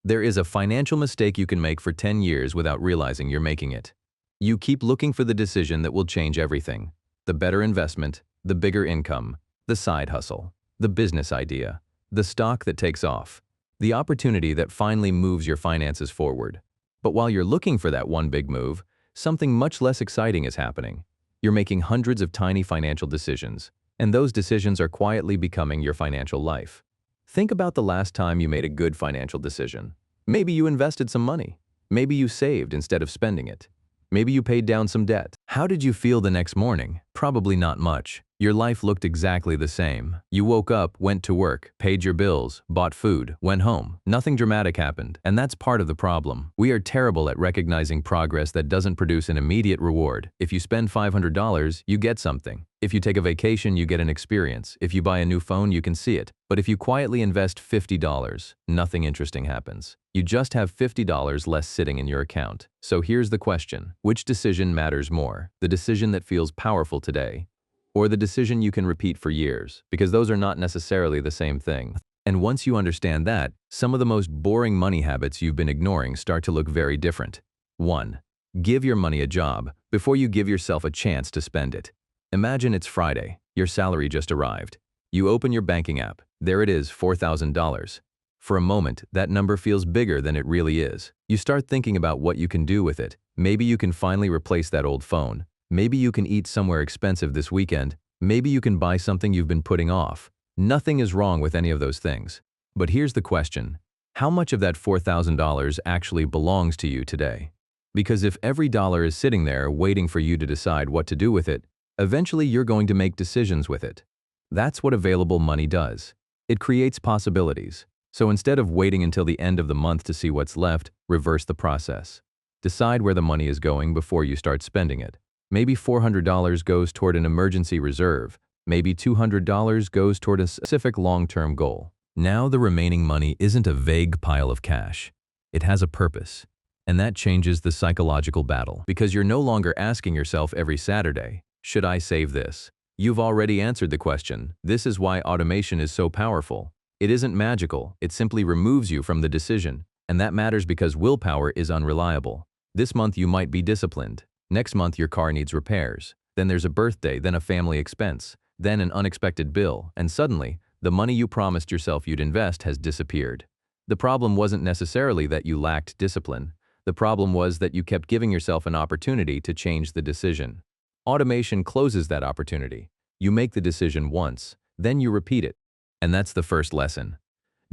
There is a financial mistake you can make for 10 years without realizing you're making it. You keep looking for the decision that will change everything. The better investment, the bigger income, the side hustle, the business idea, the stock that takes off, the opportunity that finally moves your finances forward. But while you're looking for that one big move, something much less exciting is happening. You're making hundreds of tiny financial decisions, and those decisions are quietly becoming your financial life. Think about the last time you made a good financial decision. Maybe you invested some money. Maybe you saved instead of spending it. Maybe you paid down some debt. How did you feel the next morning? Probably not much. Your life looked exactly the same. You woke up, went to work, paid your bills, bought food, went home. Nothing dramatic happened, and that's part of the problem. We are terrible at recognizing progress that doesn't produce an immediate reward. If you spend $500, you get something. If you take a vacation, you get an experience. If you buy a new phone, you can see it. But if you quietly invest $50, nothing interesting happens. You just have $50 less sitting in your account. So here's the question. Which decision matters more? The decision that feels powerful today, or the decision you can repeat for years? Because those are not necessarily the same thing. And once you understand that, some of the most boring money habits you've been ignoring start to look very different. 1. Give your money a job before you give yourself a chance to spend it. Imagine it's Friday. Your salary just arrived. You open your banking app. There it is, $4,000. For a moment, that number feels bigger than it really is. You start thinking about what you can do with it. Maybe you can finally replace that old phone. Maybe you can eat somewhere expensive this weekend. Maybe you can buy something you've been putting off. Nothing is wrong with any of those things. But here's the question. How much of that $4,000 actually belongs to you today? Because if every dollar is sitting there waiting for you to decide what to do with it, eventually you're going to make decisions with it. That's what available money does. It creates possibilities. So instead of waiting until the end of the month to see what's left, reverse the process. Decide where the money is going before you start spending it. Maybe $400 goes toward an emergency reserve. Maybe $200 goes toward a specific long-term goal. Now the remaining money isn't a vague pile of cash. It has a purpose. And that changes the psychological battle, because you're no longer asking yourself every Saturday, should I save this? You've already answered the question. This is why automation is so powerful. It isn't magical, it simply removes you from the decision. And that matters because willpower is unreliable. This month you might be disciplined. Next month your car needs repairs. Then there's a birthday, then a family expense, then an unexpected bill, and suddenly, the money you promised yourself you'd invest has disappeared. The problem wasn't necessarily that you lacked discipline. The problem was that you kept giving yourself an opportunity to change the decision. Automation closes that opportunity. You make the decision once, then you repeat it. And that's the first lesson.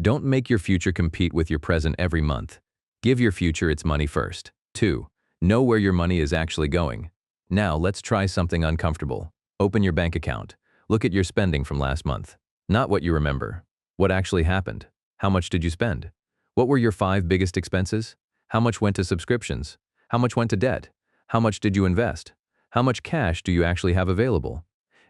Don't make your future compete with your present every month. Give your future its money first. 2. Know where your money is actually going. Now let's try something uncomfortable. Open your bank account. Look at your spending from last month. Not what you remember. What actually happened? How much did you spend? What were your 5 biggest expenses? How much went to subscriptions? How much went to debt? How much did you invest? How much cash do you actually have available?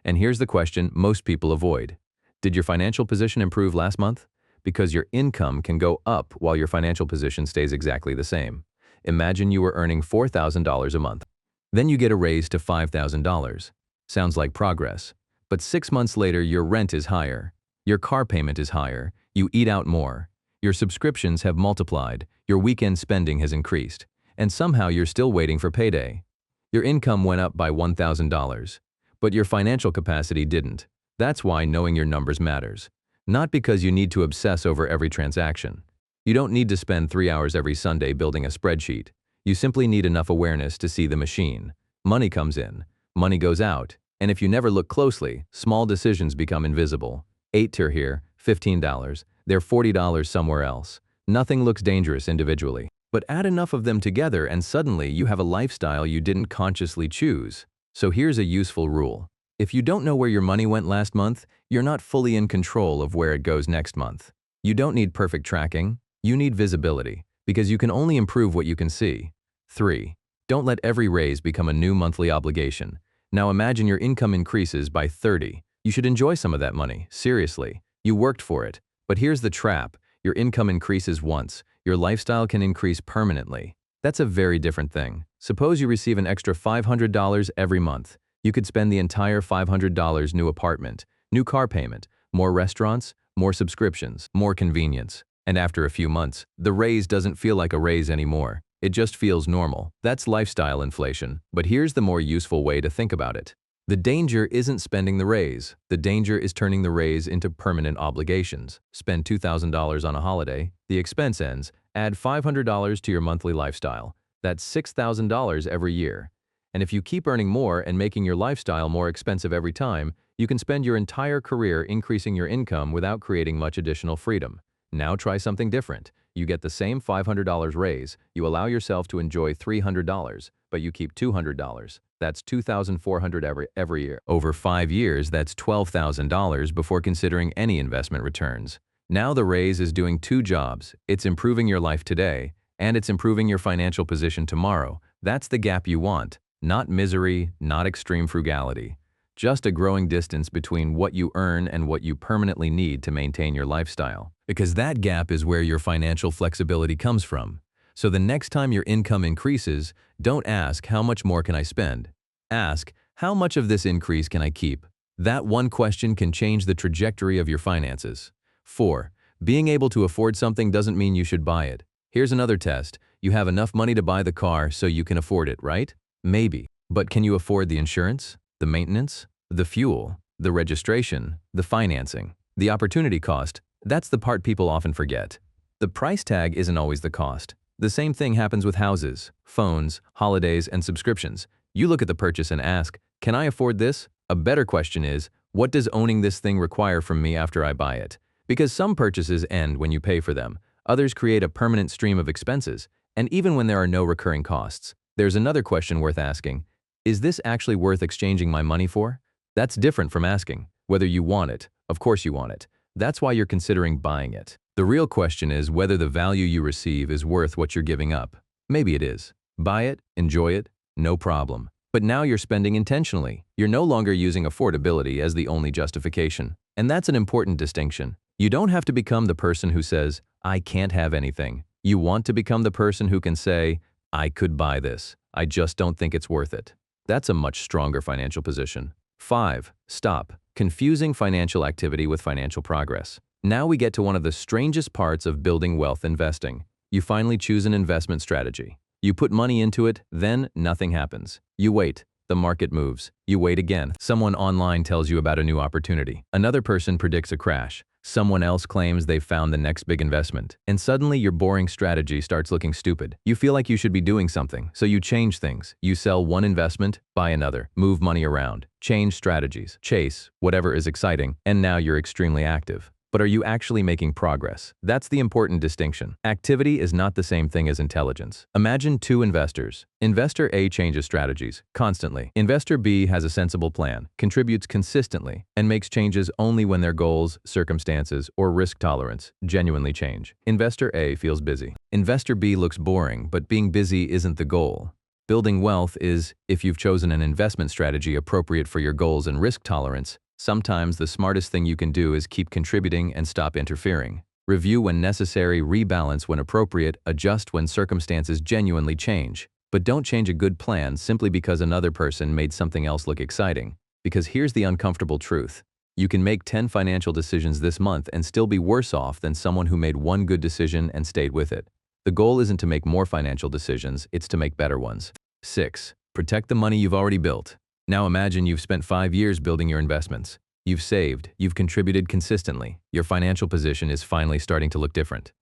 And here's the question most people avoid. Did your financial position improve last month? Because your income can go up while your financial position stays exactly the same. Imagine you were earning $4,000 a month. Then you get a raise to $5,000. Sounds like progress. But 6 months later, your rent is higher. Your car payment is higher. You eat out more. Your subscriptions have multiplied. Your weekend spending has increased. And somehow you're still waiting for payday. Your income went up by $1,000. But your financial capacity didn't. That's why knowing your numbers matters. Not because you need to obsess over every transaction. You don't need to spend 3 hours every Sunday building a spreadsheet. You simply need enough awareness to see the machine. Money comes in, money goes out, and if you never look closely, small decisions become invisible. $8 here, $15, they're $40 somewhere else. Nothing looks dangerous individually. But add enough of them together and suddenly you have a lifestyle you didn't consciously choose. So here's a useful rule. If you don't know where your money went last month, you're not fully in control of where it goes next month. You don't need perfect tracking, you need visibility, because you can only improve what you can see. 3. Don't let every raise become a new monthly obligation. Now imagine your income increases by 30. You should enjoy some of that money, seriously. You worked for it. But here's the trap. Your income increases once. Your lifestyle can increase permanently. That's a very different thing. Suppose you receive an extra $500 every month. You could spend the entire $500 new apartment, new car payment, more restaurants, more subscriptions, more convenience. And after a few months, the raise doesn't feel like a raise anymore. It just feels normal. That's lifestyle inflation. But here's the more useful way to think about it. The danger isn't spending the raise. The danger is turning the raise into permanent obligations. Spend $2,000 on a holiday, the expense ends, add $500 to your monthly lifestyle. That's $6,000 every year. And if you keep earning more and making your lifestyle more expensive every time, you can spend your entire career increasing your income without creating much additional freedom. Now try something different. You get the same $500 raise, you allow yourself to enjoy $300, but you keep $200. That's $2,400 every year. Over 5 years, that's $12,000 before considering any investment returns. Now the raise is doing two jobs. It's improving your life today, and it's improving your financial position tomorrow. That's the gap you want. Not misery, not extreme frugality. Just a growing distance between what you earn and what you permanently need to maintain your lifestyle. Because that gap is where your financial flexibility comes from. So the next time your income increases, don't ask, how much more can I spend? Ask, how much of this increase can I keep? That one question can change the trajectory of your finances. 4. Being able to afford something doesn't mean you should buy it. Here's another test. You have enough money to buy the car so you can afford it, right? Maybe. But can you afford the insurance, the maintenance, the fuel, the registration, the financing, the opportunity cost? That's the part people often forget. The price tag isn't always the cost. The same thing happens with houses, phones, holidays, and subscriptions. You look at the purchase and ask, can I afford this? A better question is, what does owning this thing require from me after I buy it? Because some purchases end when you pay for them. Others create a permanent stream of expenses, and even when there are no recurring costs. There's another question worth asking. Is this actually worth exchanging my money for? That's different from asking whether you want it. Of course you want it. That's why you're considering buying it. The real question is whether the value you receive is worth what you're giving up. Maybe it is. Buy it, enjoy it, no problem. But now you're spending intentionally. You're no longer using affordability as the only justification. And that's an important distinction. You don't have to become the person who says, I can't have anything. You want to become the person who can say, I could buy this. I just don't think it's worth it. That's a much stronger financial position. 5. Stop confusing financial activity with financial progress. Now we get to one of the strangest parts of building wealth investing. You finally choose an investment strategy. You put money into it, then nothing happens. You wait. The market moves. You wait again. Someone online tells you about a new opportunity. Another person predicts a crash. Someone else claims they've found the next big investment. And suddenly your boring strategy starts looking stupid. You feel like you should be doing something, so you change things. You sell one investment, buy another, move money around, change strategies, chase whatever is exciting, and now you're extremely active. But are you actually making progress? That's the important distinction. Activity is not the same thing as intelligence. Imagine two investors. Investor A changes strategies constantly. Investor B has a sensible plan, contributes consistently, and makes changes only when their goals, circumstances, or risk tolerance genuinely change. Investor A feels busy. Investor B looks boring, but being busy isn't the goal. Building wealth is, if you've chosen an investment strategy appropriate for your goals and risk tolerance, sometimes the smartest thing you can do is keep contributing and stop interfering. Review when necessary, rebalance when appropriate, adjust when circumstances genuinely change. But don't change a good plan simply because another person made something else look exciting. Because here's the uncomfortable truth. You can make 10 financial decisions this month and still be worse off than someone who made one good decision and stayed with it. The goal isn't to make more financial decisions, it's to make better ones. 6. Protect the money you've already built. Now imagine you've spent 5 years building your investments. You've saved, you've contributed consistently. Your financial position is finally starting to look different.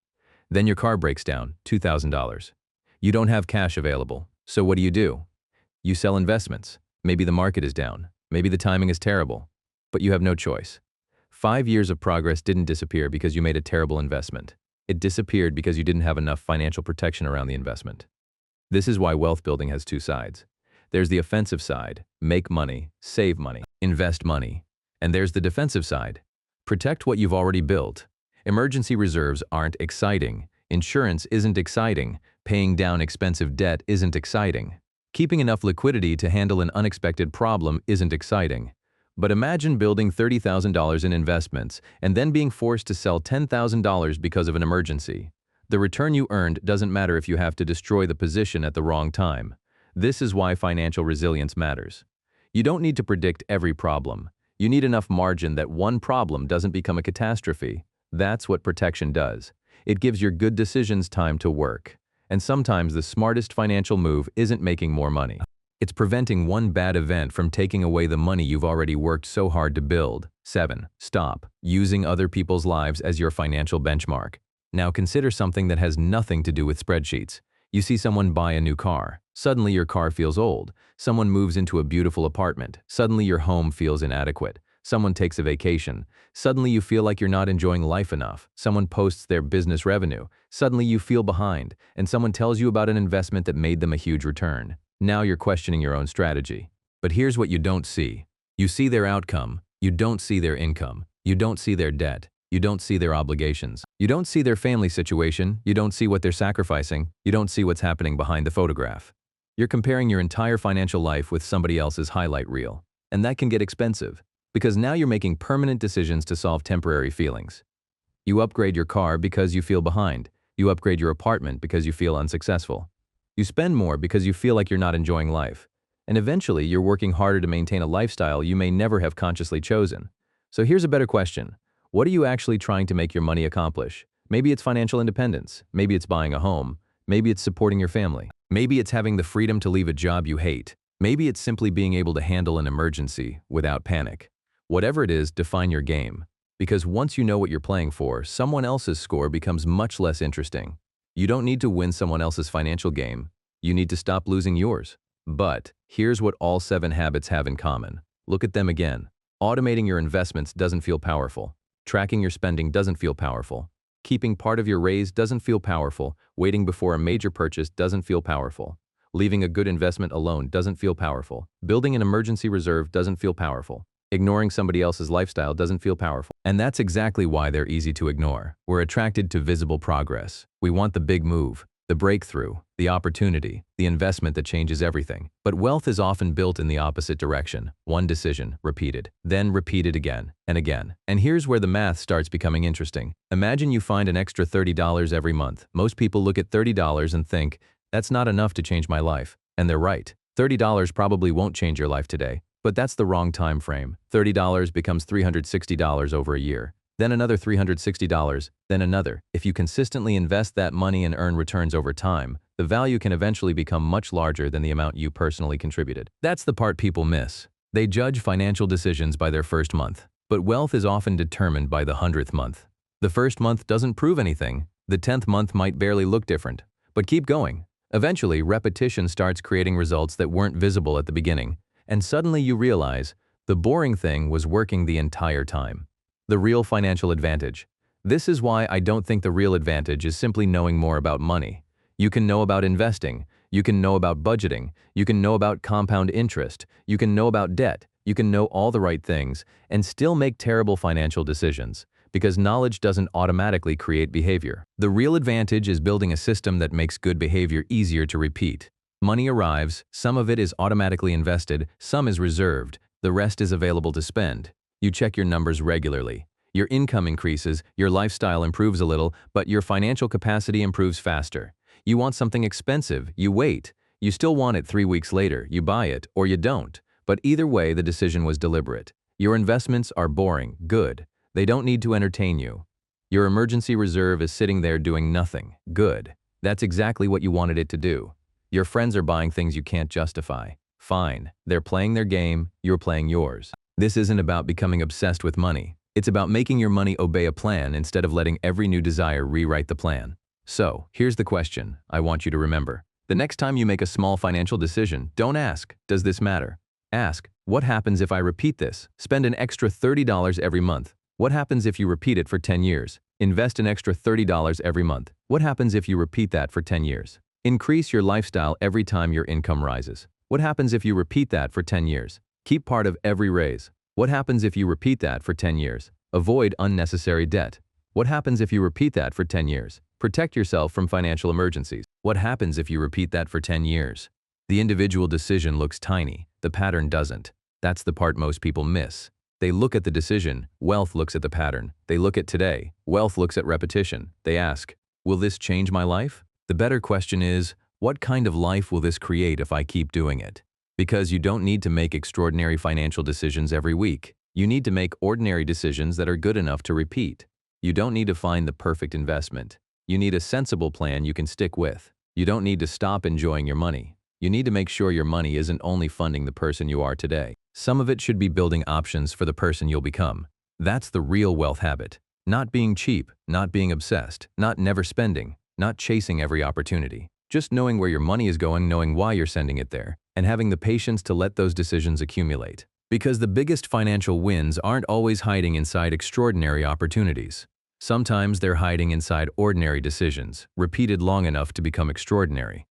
Then your car breaks down, $2,000. You don't have cash available, so what do? You sell investments. Maybe the market is down. Maybe the timing is terrible. But you have no choice. 5 years of progress didn't disappear because you made a terrible investment. It disappeared because you didn't have enough financial protection around the investment. This is why wealth building has two sides. There's the offensive side, make money, save money, invest money. And there's the defensive side, protect what you've already built. Emergency reserves aren't exciting. Insurance isn't exciting. Paying down expensive debt isn't exciting. Keeping enough liquidity to handle an unexpected problem isn't exciting. But imagine building $30,000 in investments and then being forced to sell $10,000 because of an emergency. The return you earned doesn't matter if you have to destroy the position at the wrong time. This is why financial resilience matters. You don't need to predict every problem. You need enough margin that one problem doesn't become a catastrophe. That's what protection does. It gives your good decisions time to work. And sometimes the smartest financial move isn't making more money. It's preventing one bad event from taking away the money you've already worked so hard to build. 7. Stop using other people's lives as your financial benchmark. Now consider something that has nothing to do with spreadsheets. You see someone buy a new car. Suddenly your car feels old. Someone moves into a beautiful apartment. Suddenly your home feels inadequate. Someone takes a vacation. Suddenly you feel like you're not enjoying life enough. Someone posts their business revenue. Suddenly you feel behind. And someone tells you about an investment that made them a huge return. Now you're questioning your own strategy. But here's what you don't see. You see their outcome. You don't see their income. You don't see their debt. You don't see their obligations. You don't see their family situation. You don't see what they're sacrificing. You don't see what's happening behind the photograph. You're comparing your entire financial life with somebody else's highlight reel. And that can get expensive, because now you're making permanent decisions to solve temporary feelings. You upgrade your car because you feel behind. You upgrade your apartment because you feel unsuccessful. You spend more because you feel like you're not enjoying life. And eventually, you're working harder to maintain a lifestyle you may never have consciously chosen. So here's a better question. What are you actually trying to make your money accomplish? Maybe it's financial independence. Maybe it's buying a home. Maybe it's supporting your family. Maybe it's having the freedom to leave a job you hate. Maybe it's simply being able to handle an emergency without panic. Whatever it is, define your game. Because once you know what you're playing for, someone else's score becomes much less interesting. You don't need to win someone else's financial game. You need to stop losing yours. But here's what all 7 habits have in common. Look at them again. Automating your investments doesn't feel powerful. Tracking your spending doesn't feel powerful. Keeping part of your raise doesn't feel powerful. Waiting before a major purchase doesn't feel powerful. Leaving a good investment alone doesn't feel powerful. Building an emergency reserve doesn't feel powerful. Ignoring somebody else's lifestyle doesn't feel powerful. And that's exactly why they're easy to ignore. We're attracted to visible progress. We want the big move, the breakthrough, the opportunity, the investment that changes everything. But wealth is often built in the opposite direction. One decision, repeated, then repeated again and again. And here's where the math starts becoming interesting. Imagine you find an extra $30 every month. Most people look at $30 and think, that's not enough to change my life. And they're right. $30 probably won't change your life today. But that's the wrong time frame. $30 becomes $360 over a year. Then another $360, then another. If you consistently invest that money and earn returns over time, the value can eventually become much larger than the amount you personally contributed. That's the part people miss. They judge financial decisions by their first month, but wealth is often determined by the 100th month. The first month doesn't prove anything. The 10th month might barely look different, but keep going. Eventually, repetition starts creating results that weren't visible at the beginning, and suddenly you realize the boring thing was working the entire time. The real financial advantage. This is why I don't think the real advantage is simply knowing more about money. You can know about investing. You can know about budgeting. You can know about compound interest. You can know about debt. You can know all the right things and still make terrible financial decisions, because knowledge doesn't automatically create behavior. The real advantage is building a system that makes good behavior easier to repeat. Money arrives, some of it is automatically invested, some is reserved, the rest is available to spend. You check your numbers regularly. Your income increases, your lifestyle improves a little, but your financial capacity improves faster. You want something expensive, you wait. You still want it 3 weeks later, you buy it, or you don't. But either way, the decision was deliberate. Your investments are boring, good. They don't need to entertain you. Your emergency reserve is sitting there doing nothing, good. That's exactly what you wanted it to do. Your friends are buying things you can't justify. Fine. They're playing their game, you're playing yours. This isn't about becoming obsessed with money. It's about making your money obey a plan instead of letting every new desire rewrite the plan. So, here's the question I want you to remember. The next time you make a small financial decision, don't ask, does this matter? Ask, what happens if I repeat this? Spend an extra $30 every month. What happens if you repeat it for 10 years? Invest an extra $30 every month. What happens if you repeat that for 10 years? Increase your lifestyle every time your income rises. What happens if you repeat that for 10 years? Keep part of every raise. What happens if you repeat that for 10 years? Avoid unnecessary debt. What happens if you repeat that for 10 years? Protect yourself from financial emergencies. What happens if you repeat that for 10 years? The individual decision looks tiny, the pattern doesn't. That's the part most people miss. They look at the decision, wealth looks at the pattern. They look at today, wealth looks at repetition. They ask, will this change my life? The better question is, what kind of life will this create if I keep doing it? Because you don't need to make extraordinary financial decisions every week. You need to make ordinary decisions that are good enough to repeat. You don't need to find the perfect investment. You need a sensible plan you can stick with. You don't need to stop enjoying your money. You need to make sure your money isn't only funding the person you are today. Some of it should be building options for the person you'll become. That's the real wealth habit. Not being cheap, not being obsessed, not never spending, not chasing every opportunity. Just knowing where your money is going, knowing why you're sending it there, and having the patience to let those decisions accumulate. Because the biggest financial wins aren't always hiding inside extraordinary opportunities. Sometimes they're hiding inside ordinary decisions, repeated long enough to become extraordinary.